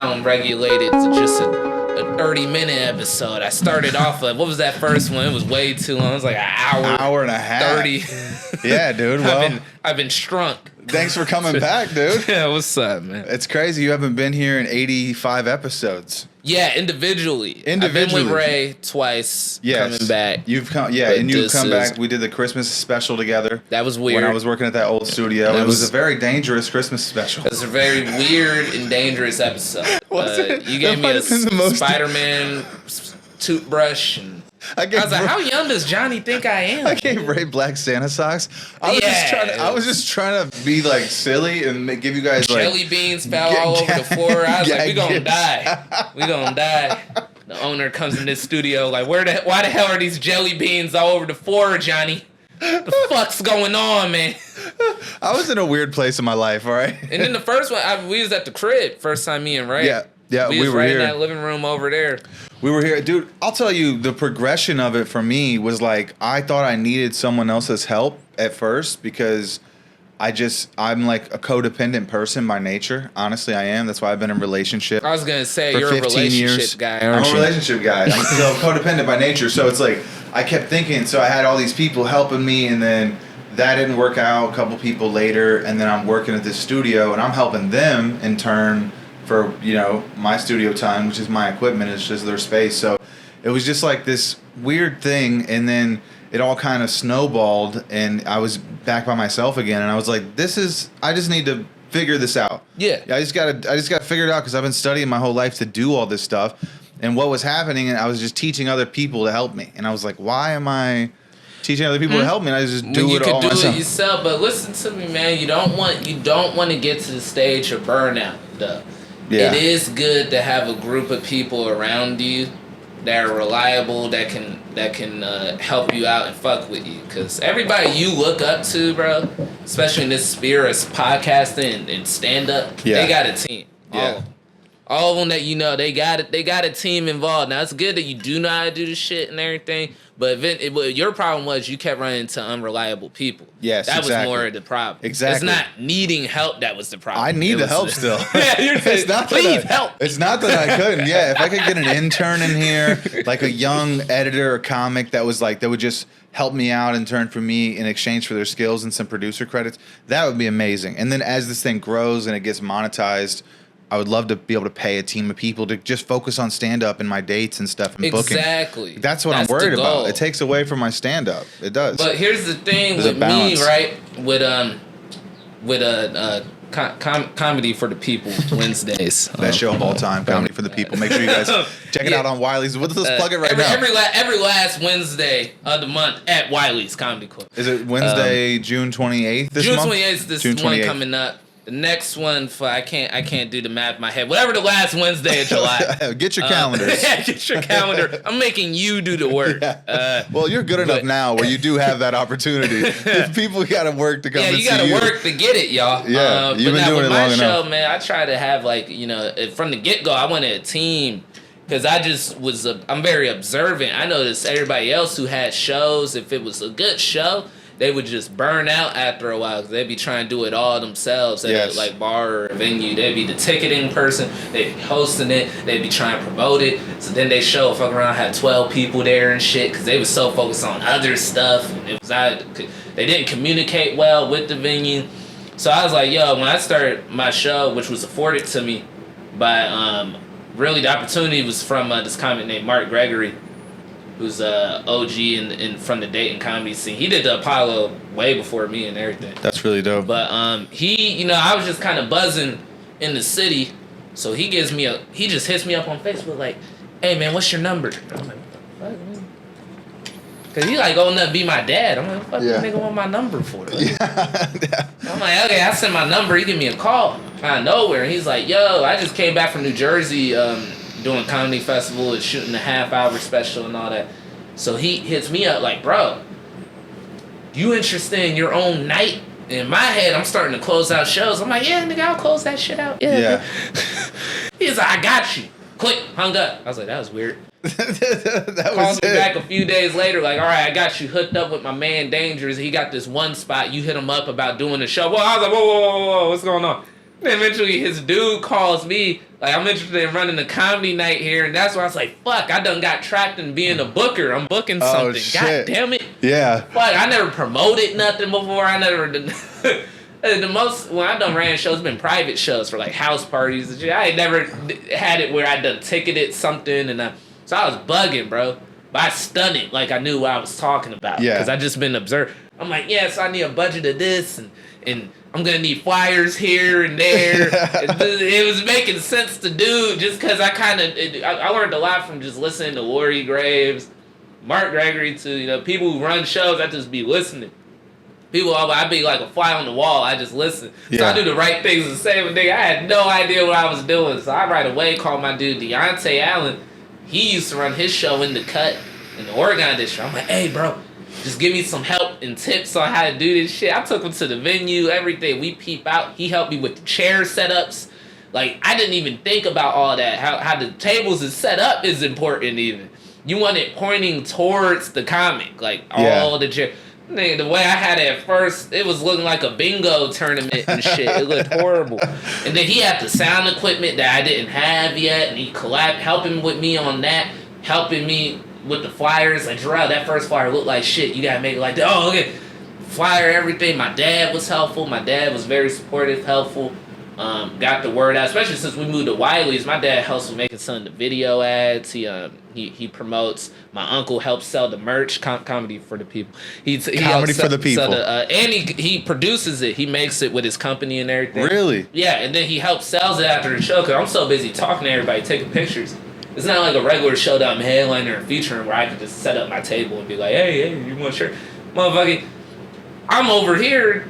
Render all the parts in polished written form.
regulated to just a 30-minute episode. I started off what was that first one? It was way too long. It was like an hour and a half. 30. Yeah, dude. Well, I've been shrunk. Thanks for coming back, dude. Yeah, what's up, man? It's crazy. You haven't been here in 85 episodes. Yeah, individually. I've been with Ray twice. Yes. Coming back. You've come, yeah, and you've come back. We did the Christmas special together. That was weird. When I was working at that old studio, it was a very dangerous Christmas special. It was a very weird and dangerous episode. You gave me a Spider-Man toothbrush and. I was like, how young does Johnny think I am? I gave Ray black Santa socks. I was just trying to be like silly and give you guys jelly beans fell all over the floor. I was like, we gonna die. We gonna die. The owner comes in this studio like, why the hell are these jelly beans all over the floor, Johnny? The fuck's going on, man? I was in a weird place in my life, all right? And then the first one, we was at the crib. First time me and Ray. Yeah, we were right here in that living room over there. We were here. Dude, I'll tell you, the progression of it for me was like, I thought I needed someone else's help at first because I'm like a codependent person by nature. Honestly, I am. That's why I've been in a relationship. I was going to say, you're a relationship guy, aren't you? I'm a relationship guy. I'm so codependent by nature. So it's like, I kept thinking, so I had all these people helping me, and then that didn't work out. A couple people later, and then I'm working at this studio, and I'm helping them in turn for, my studio time, which is my equipment. It's just their space. So it was just like this weird thing, and then it all kind of snowballed, and I was back by myself again, and I was like, I just need to figure this out. Yeah. I just got to figure it out because I've been studying my whole life to do all this stuff. And what was happening, and I was just teaching other people to help me. And I was like, why am I teaching other people to help me? And I just do it all myself. You could do it yourself, but listen to me, man. You don't want to get to the stage of burnout, though. Yeah. It is good to have a group of people around you that are reliable, that can help you out and fuck with you. Because everybody you look up to, bro, especially in this sphere of podcasting and stand-up, they got a team. All of them that they got a team involved. Now, it's good that you do know how to do the shit and everything, but your problem was you kept running into unreliable people. Yes, that was more of the problem. Exactly. It's not needing help that was the problem. I need the help still. Yeah, you're saying, please help. It's not that I couldn't. Yeah, if I could get an intern in here, like a young editor or comic that would just help me out and turn for me in exchange for their skills and some producer credits, that would be amazing. And then as this thing grows and it gets monetized, I would love to be able to pay a team of people to just focus on stand-up and my dates and stuff and booking. Exactly. That's what I'm worried about. It takes away from my stand-up. It does. But here's the thing with me, right? With Comedy for the People Wednesdays. Best show of all time, Comedy for the People. Make sure you guys check it out on Wileys. Let's plug it right now. Every last Wednesday of the month at Wileys Comedy Club. Is it Wednesday, June 28th this month? June 28th is this one coming up. The next one I can't do the math in my head. Whatever the last Wednesday of July. Get your calendars. Yeah, get your calendar. I'm making you do the work. Yeah. Well, you're good enough now where you do have that opportunity. People got to work to come and see you. Yeah, you got to work to get it, y'all. Yeah, you've been doing it long enough. With my show, man, I try to have from the get-go, I wanted a team. Because I'm very observant. I noticed everybody else who had shows, if it was a good show, they would just burn out after a while because they'd be trying to do it all themselves at like bar or venue. They'd be the ticketing person, they'd be hosting it, they'd be trying to promote it. So then they show fuck around, had 12 people there and shit because they was so focused on other stuff. They didn't communicate well with the venue. So I was like, yo, when I started my show, which was afforded to me by really the opportunity was from this comic named Mark Gregory, who's OG and from the Dayton comedy scene. He did the Apollo way before me and everything. That's really dope. But he, I was just kind of buzzing in the city, so he just hits me up on Facebook like, hey man, what's your number? I'm like, what the fuck, man? Cause he like old enough to be my dad. I'm like, what the fuck nigga want my number for? I'm like, okay, I send my number. He give me a call out of nowhere, and he's like, yo, I just came back from New Jersey. Doing comedy festival and shooting a half-hour special and all that. So he hits me up like, bro, you interested in your own night? In my head, I'm starting to close out shows. I'm like, yeah, nigga, I'll close that shit out. Yeah. He's like, I got you. Click, hung up. I was like, that was weird. Calls me back a few days later, like, all right, I got you hooked up with my man Dangerous. He got this one spot. You hit him up about doing the show. Well, I was like, whoa, what's going on? Eventually, his dude calls me, like, I'm interested in running a comedy night here, and that's why I was like, fuck, I done got tracked in being a booker. I'm booking something. Shit. God damn it. Yeah. Fuck, I never promoted nothing before. I never done... The most, when I done ran shows, been private shows for, like, house parties and shit. I ain't never had it where I done ticketed something, and so I was bugging, bro. But I stunned it like I knew what I was talking about. Yeah. Because I just been observed. I'm like, yeah, so I need a budget of this, and I'm going to need flyers here and there. It was making sense to do just because I learned a lot from just listening to Lori Graves, Mark Gregory, to, people who run shows. I just be listening. People, I'd be like a fly on the wall. I just listen. So I do the right things the same thing. I had no idea what I was doing. So I right away called my dude, Deontay Allen. He used to run his show in the Cut in the Oregon district. I'm like, hey, bro, just give me some help and tips on how to do this shit. I took him to the venue, everything. We peep out. He helped me with the chair setups. Like, I didn't even think about all that. How the tables is set up is important even. You want it pointing towards the comic. Like, all the chairs. The way I had it at first, it was looking like a bingo tournament and shit. It looked horrible. And then he had the sound equipment that I didn't have yet, and he helping with me on that, helping me with the flyers. Like, Jerrel, that first flyer looked like shit. You gotta make it like that. Oh, okay. Flyer, everything. My dad was helpful. My dad was very supportive, helpful. Got the word out, especially since we moved to Wileys. My dad helps with making some of the video ads. He promotes. My uncle helps sell the merch, comedy for the people. He Comedy for the people. And he produces it. He makes it with his company and everything. Really? Yeah, and then he helps sells it after the show because I'm so busy talking to everybody, taking pictures. It's not like a regular show that I'm headliner and featuring where I can just set up my table and be like, hey, you want a shirt? Motherfucker, I'm over here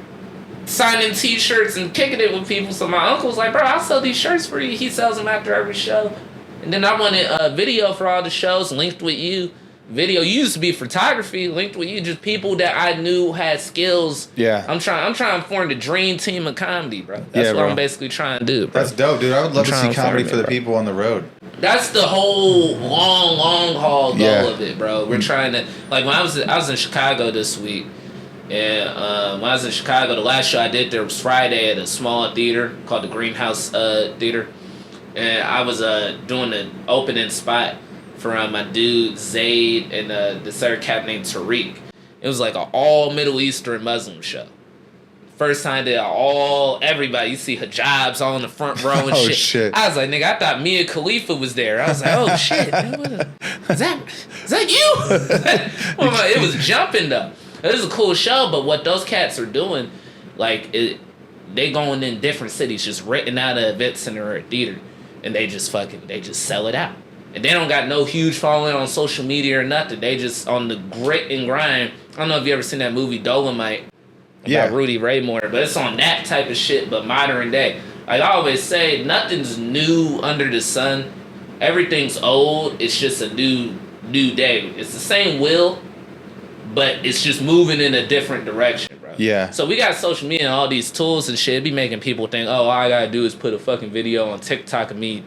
signing t-shirts and kicking it with people. So my uncle's like, bro, I'll sell these shirts for you. He sells them after every show. And then I wanted a video for all the shows, linked with you. Video used to be photography, linked with you, just people that I knew had skills. Yeah. I'm trying to form the dream team of comedy, bro. That's what I'm basically trying to do, bro. That's dope, dude. I would love to see comedy for the people on the road. That's the whole long haul goal of it, bro. We're trying to, like, when I was in Chicago this week. And when I was in Chicago, the last show I did there was Friday at a small theater called the Greenhouse Theater. And I was doing an opening spot for my dude Zayd and this other cat named Tariq. It was like an all Middle Eastern Muslim show. First time that everybody, you see hijabs all in the front row and shit. I was like, nigga, I thought Mia Khalifa was there. I was like, oh shit, man, is that you? Well, it was jumping though. It was a cool show, but what those cats are doing, like, they going in different cities, just renting out an event center or a theater, and they just sell it out. And they don't got no huge following on social media or nothing. They just on the grit and grind. I don't know if you ever seen that movie Dolomite about Rudy Raymore, but it's on that type of shit, but modern day. Like I always say, nothing's new under the sun. Everything's old. It's just a new day. It's the same wheel, but it's just moving in a different direction, bro. Yeah. So we got social media and all these tools and shit. It be making people think, oh, all I gotta do is put a fucking video on TikTok of me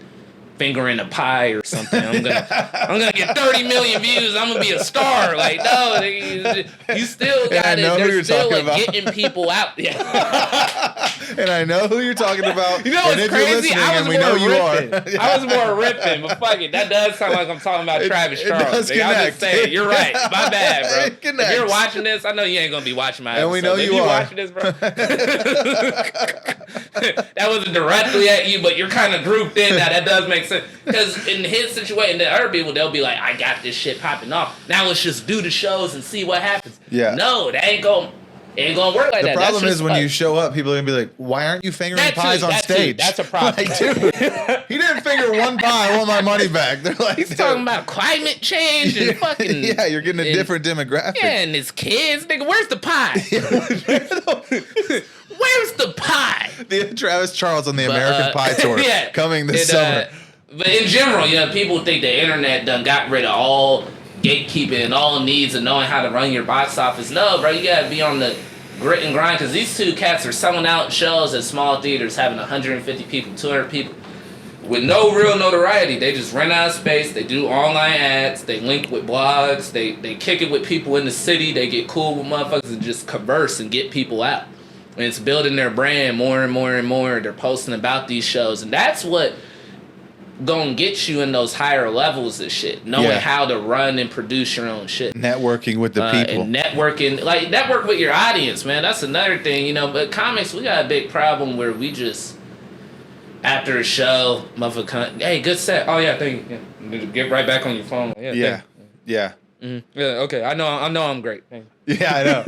fingering a pie or something. I'm gonna get 30 million views. I'm gonna be a star. Like, no, you still got it. They're still like getting people out. Yeah. And I know who you're talking about. You know what's crazy? I was more ripping, but fuck it. That does sound like I'm talking about Travis Charles. I'm just saying, you're right. My bad, bro. If you're watching this, I know you ain't gonna be watching my episode. And we know you are. watching this, bro. That wasn't directly at you, but you're kind of grouped in that. That does make sense. Because in his situation, the other people, they'll be like, I got this shit popping off. Now let's just do the shows and see what happens. Yeah. No, that ain't gonna work like that. The problem is when you show up, people are gonna be like, why aren't you fingering pies on stage? That's a problem. Like, dude, he didn't finger one pie. I want my money back. They're like, he's talking about climate change and fucking. Yeah, you're getting a different demographic. Yeah, and his kids, nigga, where's the pie? Where's the pie? The Travis Charles on the American Pie tour coming this summer. But in general, people think the internet done got rid of all gatekeeping and all needs of knowing how to run your box office. No, bro, you gotta be on the grit and grind because these two cats are selling out shows at small theaters, having 150 people, 200 people, with no real notoriety. They just rent out of space. They do online ads. They link with blogs. They kick it with people in the city. They get cool with motherfuckers and just converse and get people out. And it's building their brand more and more and more. They're posting about these shows. And that's what gonna get you in those higher levels of shit. Knowing how to run and produce your own shit. Networking with the people. And network with your audience, man. That's another thing, you know. But comics, we got a big problem where we just, after a show, motherfucker, hey, good set. Oh, yeah, thank you. Yeah. Get right back on your phone. Yeah. Mm-hmm. Yeah, okay. I know I'm great. Thank you. Yeah, I know,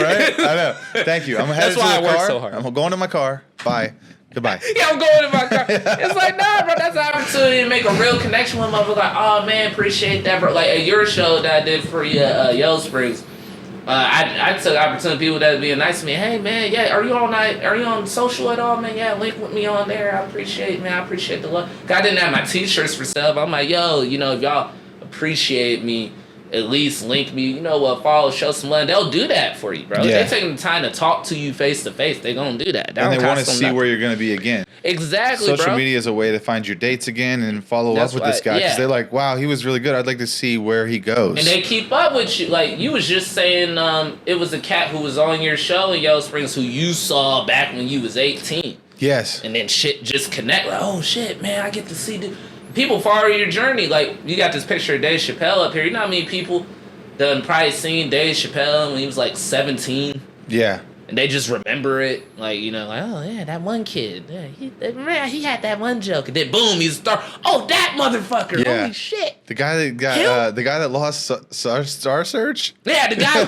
right? I know. Thank you. I'm headed to the car. That's why I work so hard. I'm going to my car. Bye. Goodbye. Yeah, I'm going to my car. It's like, nah, bro, that's an opportunity to make a real connection with motherfucker. Like, oh, man, appreciate that, bro. Like, at your show that I did for you, Yellow Springs, I took opportunity, people that being nice to me. Hey, man, yeah, are you on social at all, man? Yeah, link with me on there. I appreciate the love. I didn't have my t-shirts for sale, but I'm like, yo, you know, if y'all appreciate me, at least link me, you know what, follow, show some love. They'll do that for you, bro. Yeah. They're taking the time to talk to you face to face. They're going to do that. And they want to see where you're going to be again. Exactly, Social media is a way to find your dates again and follow up with this guy. Because they're like, wow, he was really good. I'd like to see where he goes. And they keep up with you. Like, you was just saying it was a cat who was on your show in Yellow Springs who you saw back when you was 18. Yes. And then shit just connect. Like, oh, shit, man, I get to see people follow your journey. Like, you got this picture of Dave Chappelle up here. You know how many people done probably seen Dave Chappelle when he was like 17. Yeah. And they just remember it. Like, you know, like, oh, yeah, that one kid. Yeah, he had that one joke. And then, boom, he's a star. Oh, that motherfucker. Yeah. Holy shit. The guy that lost Star Search? Yeah, the guy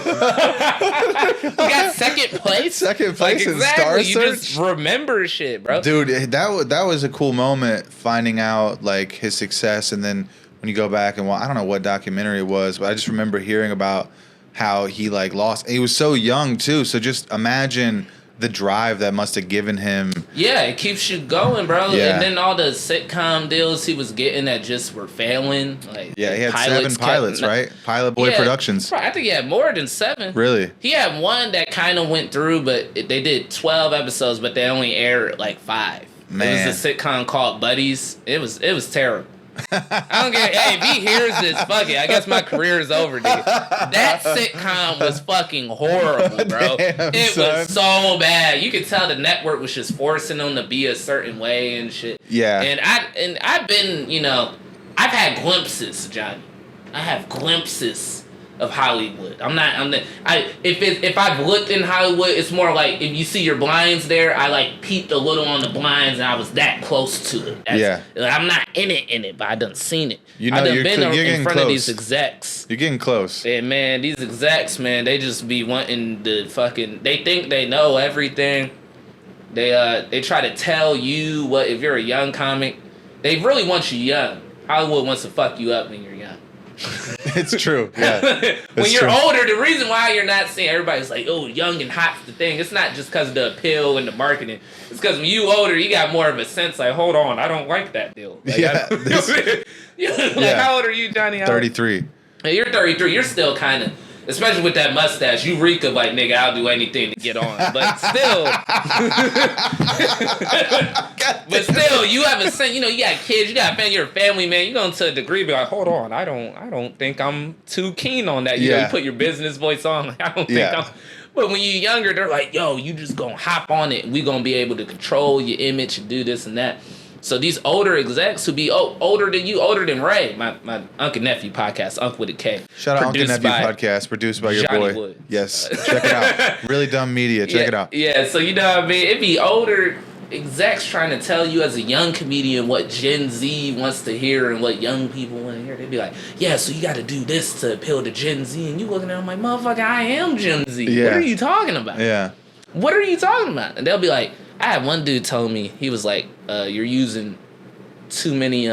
who got second place. Second place in Star Search? You just remember shit, bro. Dude, that was a cool moment, finding out, like, his success, and then when you go back and I don't know what documentary it was, but I just remember hearing about how he like lost. He was so young too, so just imagine the drive that must have given him. Yeah, it keeps you going, bro. Yeah. And then all the sitcom deals he was getting that just were failing. Like, yeah, he had 7 pilots, right? Pilot Boy Productions. I think he had more than 7. Really? He had one that kind of went through, but they did 12 episodes, but they only aired like 5. Man. It was a sitcom called Buddies. It was terrible. I don't care. Hey, if he hears this, fuck it. I guess my career is over, dude. That sitcom was fucking horrible, bro. Damn, it was so bad. You could tell the network was just forcing them to be a certain way and shit. Yeah. And I've been, you know, I've had glimpses, Johnny. I have glimpses of Hollywood. If I've looked in Hollywood, it's more like if you see your blinds there, I like peeped a little on the blinds and I was that close to it. I'm not in it, but I done seen it. You know, I done you're been in front close. of these execs. You're getting close. And man, these execs, man, they just be wanting to fucking. They think they know everything. They try to tell you what if you're a young comic. They really want you young. Hollywood wants to fuck you up when you're young. It's true. Yeah. When you're older, the reason why you're not seeing everybody's like, oh, young and hot's the thing. It's not just because of the appeal and the marketing. It's because when you older, you got more of a sense like, hold on, I don't like that deal. Like, how old are you, Johnny? 33. Hey, you're 33. You're still kind of, especially with that mustache, you reek of like, nigga, I'll do anything to get on. But still, you have a sense, you know, you got kids, you got family, you're a family man. You're going to a degree be like, hold on, I don't think I'm too keen on that. You know, you put your business voice on. Like, I don't think I'm. But when you're younger, they're like, yo, you just going to hop on it. We going to be able to control your image and do this and that. So these older execs who be older than you, older than Ray, my Uncle Nephew podcast, Uncle with a K. Shout out Uncle Nephew podcast, produced by your Johnny boy. Woods. Yes, check it out. Really dumb media. Check it out. Yeah, so you know what I mean? It be older execs trying to tell you as a young comedian what Gen Z wants to hear and what young people want to hear. They be like, yeah, so you got to do this to appeal to Gen Z. And you looking at them like, motherfucker, I am Gen Z. Yeah. What are you talking about? Yeah. What are you talking about? And they'll be like, I had one dude tell me, he was like, you're using too many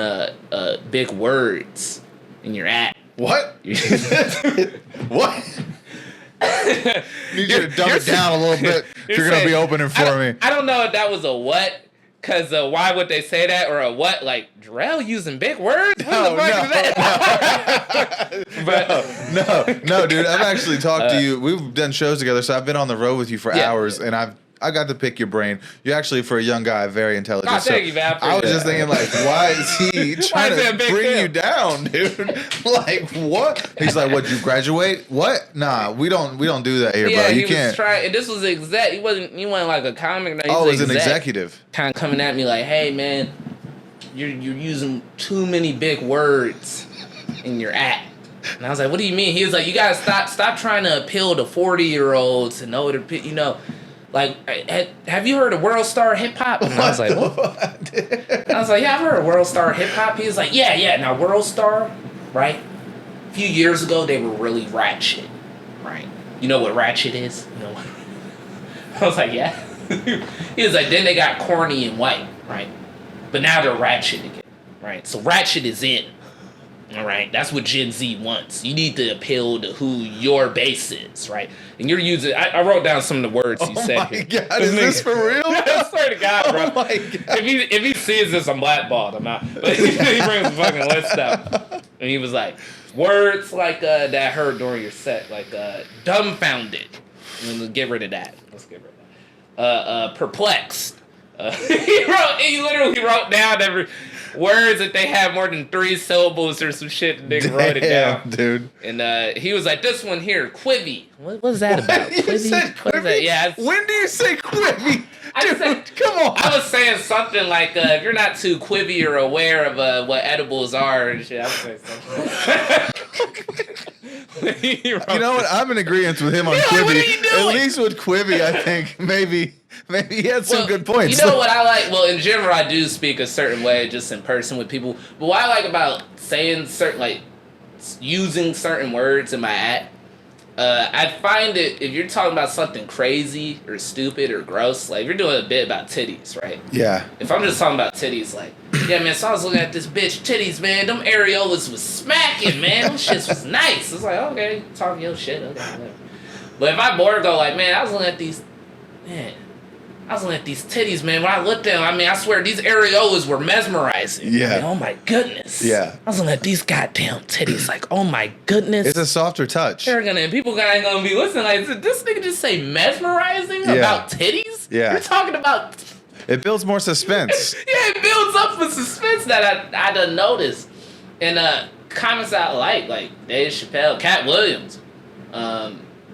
big words in your act. What? What? Need you to dumb it down a little bit if you're going to be opening for me. I don't know if that was a what, because why would they say that, or a what, like, Jerrel using big words? What the fuck is that? No, dude, I've actually talked to you. We've done shows together, so I've been on the road with you for hours, and I've I got to pick your brain. You're actually, for a young guy, very intelligent. Oh, thank you, man. I was just thinking, like, why is he trying to bring you down, dude? Like, what? He's like, what? You graduate? What? Nah, we don't do that here, bro. You can't. And this was he wasn't like a comic. No, he was an executive. Kind of coming at me like, hey, man, you're using too many big words in your act. And I was like, what do you mean? He was like, you gotta stop trying to appeal to 40-year-olds and like, have you heard of World Star Hip Hop? And I was like, what? I was like, yeah, I've heard of World Star Hip Hop. He was like, yeah. Now, World Star, right? A few years ago, they were really ratchet, right? You know what ratchet is? You know what? I was like, yeah. He was like, then they got corny and white, right? But now they're ratchet again, right? So ratchet is in. All right, that's what Gen Z wants. You need to appeal to who your base is, right? And you're using. I wrote down some of the words he said. Oh my God, is this for real? I swear to God, bro. Oh my God. If he sees this, I'm blackballed. I'm not. But he brings the fucking list up, and he was like, words like that I heard during your set, like dumbfounded. Let's get rid of that. Perplexed. He literally wrote down every words that they have more than 3 syllables or some shit. The nigga wrote it down, dude. And he was like, "This one here, quivy. What is that about? You said quivy? Yeah. When do you say quivy? I said, come on. I was saying something like, if you're not too quivy or aware of what edibles are and shit, I was saying something. You know what? I'm in agreement with him on quivy. What are you doing? At least with quivy, I think maybe he had some good points. You know what I like? Well, in general, I do speak a certain way just in person with people. But what I like about saying certain, like, using certain words in my act, I find it, if you're talking about something crazy or stupid or gross, like, if you're doing a bit about titties, right? Yeah. If I'm just talking about titties, like, yeah, man, so I was looking at this bitch titties, man. Them areolas was smacking, man. Them shits was nice. It's like, okay, talking your shit, okay, whatever. But if I more go like, man, I was looking at these titties, man. When I looked at them, I mean, I swear, these areolas were mesmerizing. Yeah. Like, oh, my goodness. Yeah. I was looking at these goddamn titties, like, oh, my goodness. It's a softer touch. And people ain't gonna be listening like, did this nigga just say mesmerizing about titties? Yeah. You're talking about... It builds more suspense. Yeah, it builds up for suspense that I done noticed. And comments I like Dave Chappelle, Cat Williams,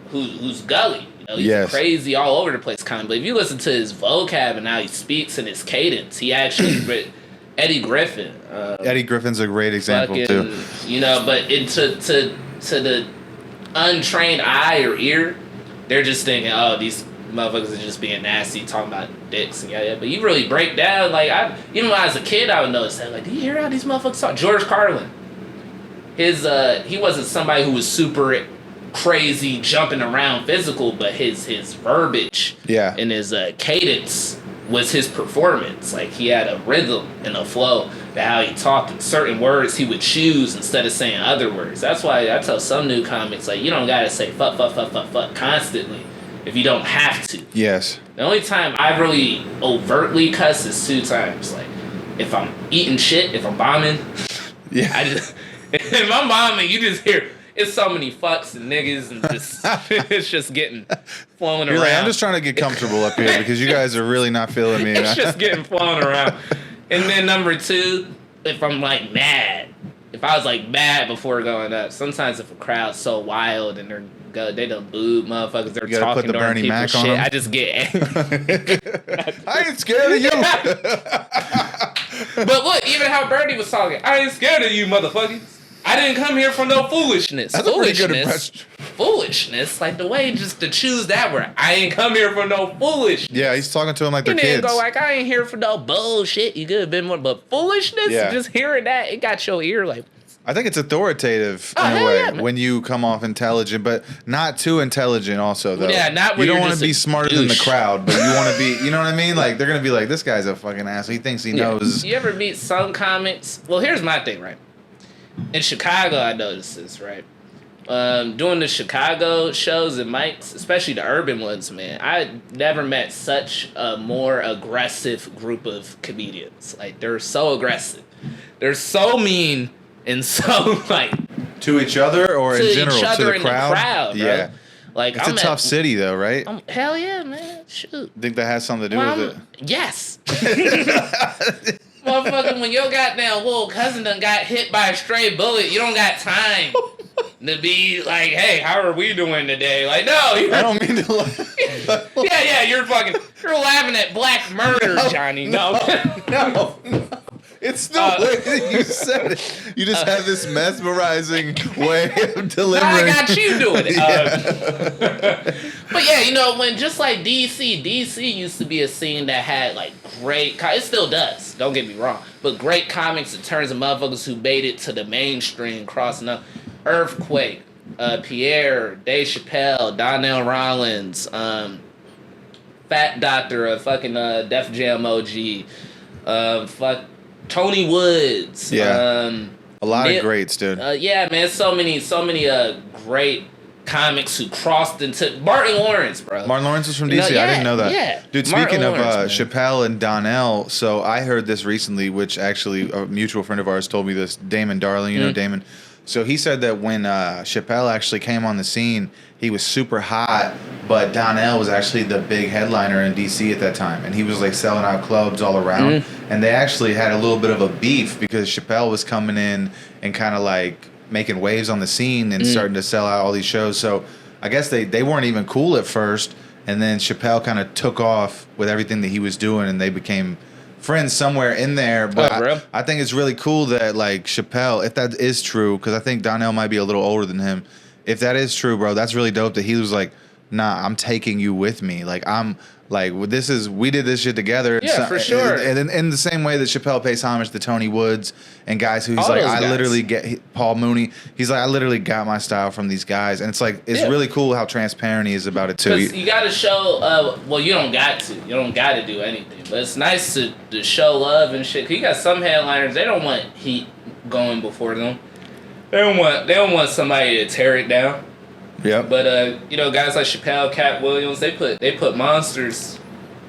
who's gully. He's crazy all over the place kind of. But if you listen to his vocab and how he speaks and his cadence, he actually Eddie Griffin. Eddie Griffin's a great example too. You know, but to the untrained eye or ear, they're just thinking, oh, these motherfuckers are just being nasty, talking about dicks and yeah. But you really break down, like, even when I was a kid, I would notice that. Like, do you hear how these motherfuckers talk? George Carlin. He wasn't somebody who was super crazy jumping around physical, but his verbiage and his cadence was his performance. Like, he had a rhythm and a flow to how he talked, and certain words he would choose instead of saying other words. That's why I tell some new comics, like, you don't gotta say fuck constantly if you don't have to. Yes. The only time I really overtly cuss is 2 times. Like, if I'm eating shit, if I'm bombing, if I'm bombing, you just hear, it's so many fucks and niggas and just it's just getting flowing around. Like, I'm just trying to get comfortable up here because you guys are really not feeling me. It's just getting flown around. And then number 2, if I'm like mad, if I was like mad before going up, sometimes if a crowd's so wild and they done booed motherfuckers, they're talking put the during Bernie people's Mac shit, on them. I just get angry. I ain't scared of you. But look, even how Bernie was talking, I ain't scared of you motherfuckers. I didn't come here for no foolishness. That's a pretty good impression. Foolishness, like the way just to choose that word. I ain't come here for no foolishness. Yeah, he's talking to him like they're You kids. didn't go like, I ain't here for no bullshit. You could have been more, but foolishness. Just hearing that, it got your ear like. I think it's authoritative in a way when you come off intelligent, but not too intelligent. Also, though, not where you don't want to be smarter than the crowd, but you want to be. You know what I mean? Like, they're gonna be like, this guy's a fucking asshole. He thinks he knows. You ever meet some comics? Well, here's my thing, right? In Chicago, I noticed this, right? Doing the Chicago shows and mics, especially the urban ones, man, I never met such a more aggressive group of comedians. Like, they're so aggressive. They're so mean and so, like... To each other or in general? To each other to the crowd? Bro. Yeah. Like It's a tough city, though, right? Hell yeah, man. Shoot. Think that has something to do with it? Yes. Motherfucker, when your goddamn little cousin done got hit by a stray bullet, you don't got time to be like, hey, how are we doing today? Like, no. I don't mean to laugh. Yeah, you're laughing at black murder, Johnny. No. It's the way that you said it. You just have this mesmerizing way of delivering. I got you doing it. But yeah, when just like DC used to be a scene that had like great, it still does, don't get me wrong, but great comics in terms of motherfuckers who made it to the mainstream, crossing up. Earthquake, Pierre, Dave Chappelle, Donnell Rollins, Fat Doctor, fucking Def Jam OG, Tony Woods. Yeah. A lot of greats, dude. Yeah, man, so many great comics who crossed into Martin Lawrence, bro. Martin Lawrence was from DC. I didn't know that. Yeah. Dude, speaking of Chappelle and Donnell, so I heard this recently, which actually a mutual friend of ours told me this, Damon Darling, you know Damon. So he said that when Chappelle actually came on the scene, he was super hot, but Donnell was actually the big headliner in DC at that time, and he was like selling out clubs all around. And they actually had a little bit of a beef because Chappelle was coming in and kind of like making waves on the scene and starting to sell out all these shows. So I guess they weren't even cool at first, and then Chappelle kind of took off with everything that he was doing, and they became friends somewhere in there. But I think it's really cool that like Chappelle, if that is true, because I think Donnell might be a little older than him. If that is true, bro, that's really dope that he was like, nah, I'm taking you with me. Like, I'm like, we did this shit together. Yeah, for sure. And in the same way that Chappelle pays homage to Tony Woods and guys who he's like, I literally get Paul Mooney. He's like, I literally got my style from these guys. And it's like, it's really cool how transparent he is about it too. You got to show, well, you don't got to. You don't got to do anything. But it's nice to show love and shit. 'Cause you got some headliners, they don't want heat going before them. They don't want somebody to tear it down. Yeah. But guys like Chappelle, Cat Williams, they put monsters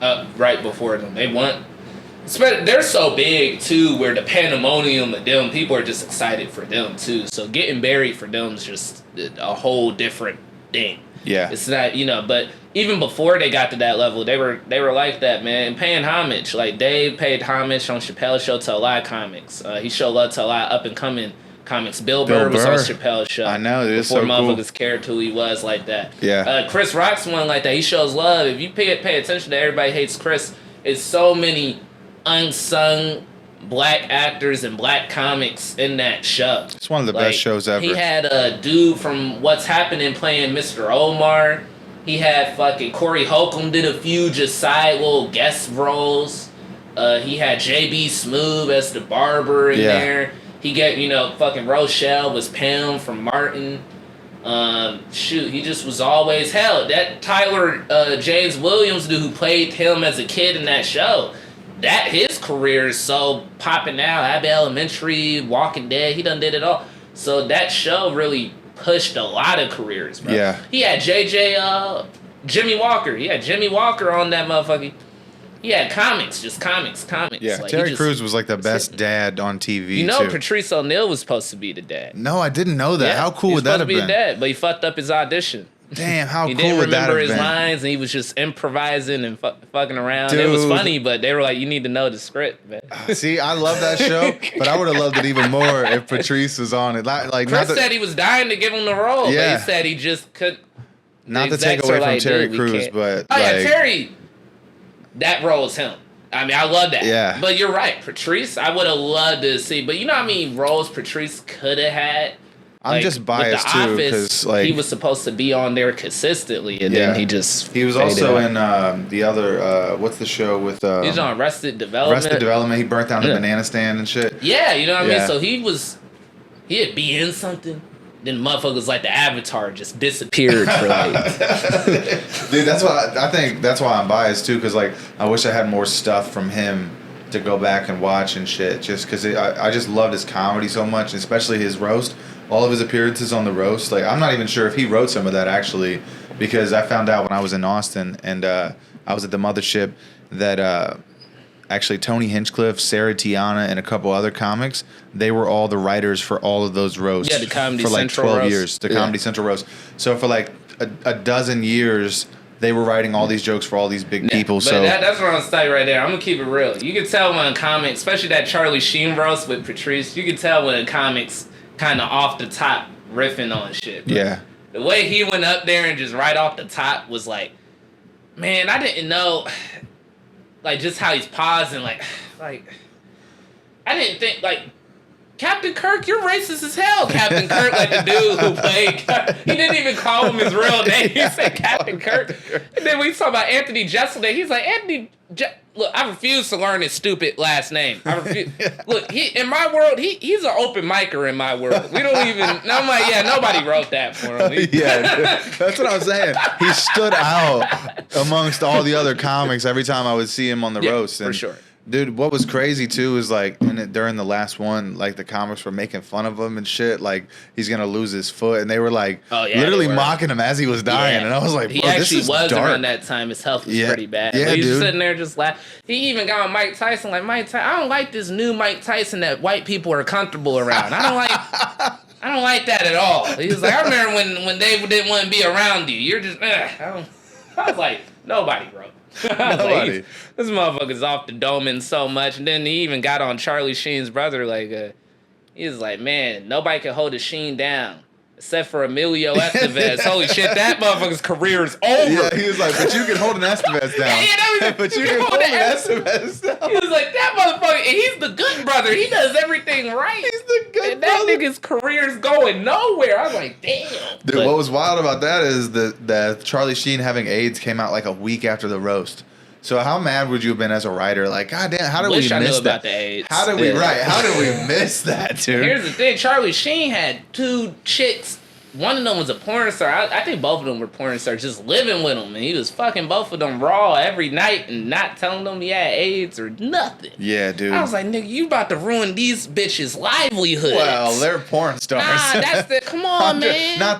up right before them. They're so big too, where the pandemonium of them, people are just excited for them too. So getting buried for them is just a whole different thing. Yeah. It's not, but even before they got to that level, they were like that, man, and paying homage. Like Dave paid homage on Chappelle's show to a lot of comics. He showed love to a lot of up and coming comics. Bill Burr was on Chappelle's show. I know, it is so cool. Before motherfuckers cared who he was like that. Yeah. Chris Rock's one like that. He shows love. If you pay attention to Everybody Hates Chris, it's so many unsung black actors and black comics in that show. It's one of the best shows ever. He had a dude from What's Happening playing Mr. Omar. He had fucking Corey Holcomb did a few just side little guest roles. He had J.B. Smoove as the barber in there. He got, fucking Rochelle was Pam from Martin. He just was always hell. That Tyler James Williams dude who played him as a kid in that show, that his career is so popping now. Abbott Elementary, Walking Dead, he done did it all. So that show really pushed a lot of careers, bro. Yeah. He had Jimmy Walker. He had Jimmy Walker on that motherfucker. He had comics. Yeah, like, Terry Crews was like the best dad on TV, too. Patrice O'Neal was supposed to be the dad. No, I didn't know that. How cool would that have been? He was supposed to be the dad, but he fucked up his audition. Damn, how cool would that have been? He didn't remember his lines, and he was just improvising and fucking around. Dude. It was funny, but they were like, you need to know the script, man. See, I love that show, but I would have loved it even more if Patrice was on it. Like, Chris said he was dying to give him the role, but he said he just couldn't. Not to take away from Terry Crews, but Terry, that role is him. I mean, I love that. Yeah. But you're right. Patrice, I would have loved to see. But you know how many roles Patrice could have had? I'm just biased, too, because, like, he was supposed to be on there consistently, and then he just... He was also in the other... what's the show with... he was on Arrested Development. Arrested Development. He burnt down the banana stand and shit. Yeah, you know what I mean? So he'd be in something. Then motherfuckers like the Avatar just disappeared for like... Dude, that's why I think that's why I'm biased too, because like I wish I had more stuff from him to go back and watch and shit, just because I just loved his comedy so much, especially his roast, all of his appearances on the roast. Like, I'm not even sure if he wrote some of that actually, because I found out when I was in Austin and I was at the Mothership that actually Tony Hinchcliffe, Sarah Tiana, and a couple other comics, they were all the writers for all of those roasts. Yeah, the Comedy for like Central 12 roast. years. The Comedy Central roast. So for like a dozen years they were writing all these jokes for all these big people. But So that's what I'm gonna say right there. I'm gonna keep it real. You can tell when comics, especially that Charlie Sheen roast with Patrice, you can tell when comics kind of off the top riffing on shit. Bro. Yeah. The way he went up there and just right off the top was like, man, I didn't know, like, just how he's pausing, like, I didn't think, like, Captain Kirk, you're racist as hell, Captain Kirk, like the dude who played, he didn't even call him his real name, he said Captain Kirk. And then we talk about Anthony Jeselnik, he's like, look, I refuse to learn his stupid last name. I refuse. Look, in my world, he's an open micer in my world. We don't even, I'm like, yeah, nobody wrote that for him. Yeah, that's what I'm saying. He stood out amongst all the other comics every time I would see him on the roast. And, for sure. Dude, what was crazy too is like during the last one, like the comics were making fun of him and shit. Like he's gonna lose his foot, and they were like literally mocking him as he was dying. Yeah. And I was like, he bro, actually this is was dark. around that time. His health was pretty bad. Yeah, but he was dude. sitting there just laughing. He even got on Mike Tyson like Mike Tyson. I don't like this new Mike Tyson that white people are comfortable around. I don't like that at all. He was like, I remember when they didn't want to be around you. You're just I was like, nobody, bro. Nobody. Like, this motherfucker's off the dome in so much. And then he even got on Charlie Sheen's brother. Like, he was like, man, nobody can hold a Sheen down except for Emilio Estevez. Holy shit, that motherfucker's career is over. Yeah, he was like, but you can hold an Estevez down. Yeah, but you can hold an Estevez down. He was like, that motherfucker, and he's the good brother. He does everything right. He's the good and brother. that nigga's career's going nowhere. I was like, damn. Dude, what was wild about that is that Charlie Sheen having AIDS came out like a week after the roast. So how mad would you have been as a writer? Like, goddamn, how did we miss that? About the AIDS. How did we How did we miss that, dude? Here's the thing: Charlie Sheen had 2 chicks. One of them was a porn star. I think both of them were porn stars, just living with him, and he was fucking both of them raw every night and not telling them he had AIDS or nothing. Yeah, dude. I was like, nigga, you about to ruin these bitches' livelihoods. Well, they're porn stars. Nah, that's the. Come on, man. Not